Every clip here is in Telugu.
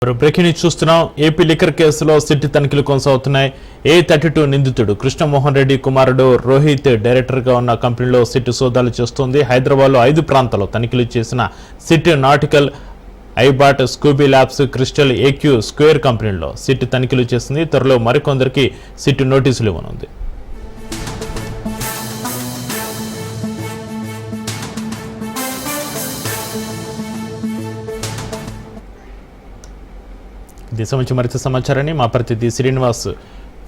బ్రేకింగ్ న్యూస్ చూస్తున్నాం. ఏపీ లిక్కర్ కేసులో సిట్ తనిఖీలు కొనసాగుతున్నాయి. A32 నిందితుడు కృష్ణమోహన్ రెడ్డి కుమారుడు రోహిత్ డైరెక్టర్ గా ఉన్న కంపెనీలో సిట్ సోదాలు చేస్తోంది. హైదరాబాద్ లో 5 ప్రాంతాల్లో తనిఖీలు చేసిన SIT Nautical, iBot, Scooby Labs, Crystal, AQ Square కంపెనీల్లో సిట్ తనిఖీలు చేసింది. త్వరలో మరికొందరికి సిట్ నోటీసులు ఇవ్వనుంది. దీని నుంచి మరింత సమాచారాన్ని మా ప్రతినిధి శ్రీనివాస్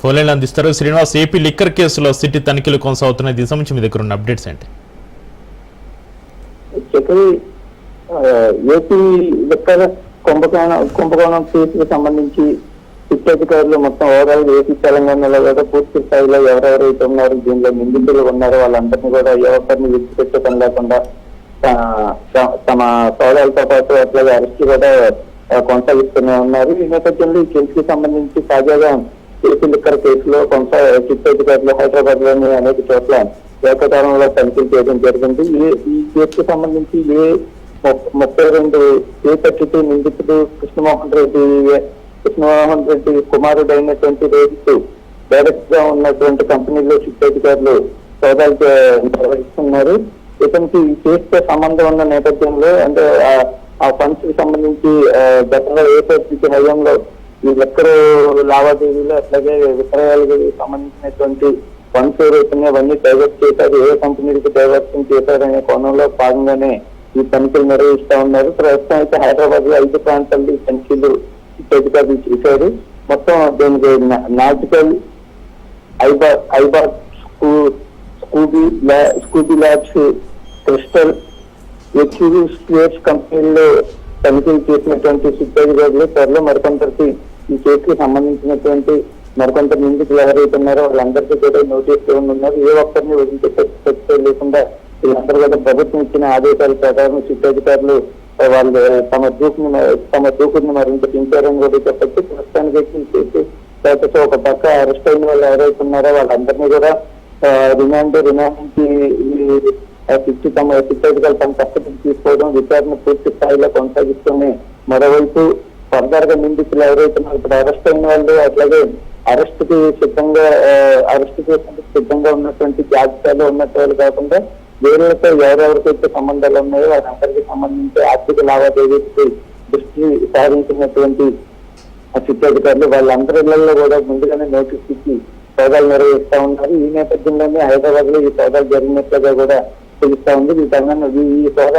ఫోన్ లైన్ అందిస్తారు. శ్రీనివాస్, ఏపీ లిక్కర్ కేసులో సిట్ తనిఖీలు కొనసాగుతున్నాయి. దీని నుంచి మీ దగ్గర ఉన్న అప్డేట్స్ ఏంటి? ఏపీ లిక్కర్ కుంభకోణం కేసుకు సంబంధించి సిట్ అధికారులు మొత్తం ఓవరాల్ ఏపీ తెలంగాణలో కూడా పూర్తి స్థాయిలో ఎవరెవరైతే ఉన్నారో, దీనిలో నిందితులు ఉన్నారో వాళ్ళందరినీ కూడా ఏ ఒక్కరిని విడిచిపెట్టడం లేకుండా తమ సోదాలతో పాటు అట్లాగే అరెస్ట్ కూడా కొనసాగిస్తూనే ఉన్నారు. ఈ నేపథ్యంలో ఈ కేసుకి సంబంధించి తాజాగా ఏపీ లిక్కర్ కేసులో సిట్ అధికారులు హైదరాబాద్ లోని అనేక చోట్ల ఏకకాలంలో తనిఖీలు చేయడం జరిగింది. ఈ కేసుకు సంబంధించి 32 A32 నిందితుడు కృష్ణమోహన్ రెడ్డి కుమారుడు అయినటువంటి రోహిత్ డైరెక్ట్ గా ఉన్నటువంటి కంపెనీలో సిట్ అధికారులు సోదాలు నిర్వహిస్తున్నారు. ఇతనికి ఈ కేసుతో సంబంధం ఉన్న నేపథ్యంలో అంటే ఆ ఫండ్స్ కి సంబంధించి గతంలో ఏపీ హయాంలో ఈ లెక్కర లావాదేవీలు అట్లాగే విక్రయాలకు సంబంధించినటువంటి ఫండ్స్ ఏవైతున్నాయి అవన్నీ డైవర్ట్ చేశారు, ఏ కంపెనీలకు డైవర్షన్ చేశారనే కోణంలో భాగంగానే ఈ తనిఖీలు నిర్వహిస్తా ఉన్నారు. ప్రస్తుతం అయితే హైదరాబాద్ లో 5 ప్రాంతాల్లో ఈ తనిఖీలు అధికారులు చేశారు. మొత్తం దీనికి Nautical, iBot, Scooby Labs, Crystal, AQ Squares కంపెనీల్లో తనిఖీలు చేసినటువంటి సిట్ అధికారులు త్వరలో మరికొందరికి ఈ కేసుకి సంబంధించినటువంటి మరికొంత నిందితులు ఎవరైతే ఉన్నారో వాళ్ళందరికీ కూడా నోటీస్ ఇవ్వనున్నారు. ఏ ఒక్కరిని వదిలిపెట్టే లేకుండా వీళ్ళందరూ కూడా ప్రభుత్వం ఇచ్చిన ఆదేశాల ప్రకారం సిట్ అధికారులు వాళ్ళు తమ దూకుని మరింత పెంచారని కూడా చెప్పచ్చు. ప్రస్తుతానికి ఈ కేసు లేకపోతే ఒక పక్క అరెస్ట్ అయిన వాళ్ళు ఎవరైతే ఉన్నారో వాళ్ళందరినీ కూడా రిమాండ్ నుంచి సిట్ అధికారులు తమ కస్టడీకి తీసుకోవడం, విచారణ పూర్తి స్థాయిలో కొనసాగిస్తూనే మరోవైపు ఫర్దర్ గా నిందితులు ఎవరైతే ఇప్పుడు అరెస్ట్ అయిన వాళ్ళు అట్లాగే అరెస్ట్ చేసేందుకు సిద్ధంగా ఉన్నటువంటి జాబితాలో ఉన్నట్టు వాళ్ళు కాకుండా వేరేతో ఎవరెవరికైతే సంబంధాలు ఉన్నాయో వాళ్ళందరికీ సంబంధించి ఆర్థిక లావాదేవీకి దృష్టి సారించినటువంటి సిట్ అధికారులు వాళ్ళందరిలో కూడా ముందుగానే నోటీస్ ఇచ్చి సోదాలు నిర్వహిస్తా ఉన్నారు. ఈ నేపథ్యంలోనే హైదరాబాద్ లో ఈ సోదాలు జరిగినట్లుగా కూడా తెలుస్తా ఉంది. ఈ సోదాలు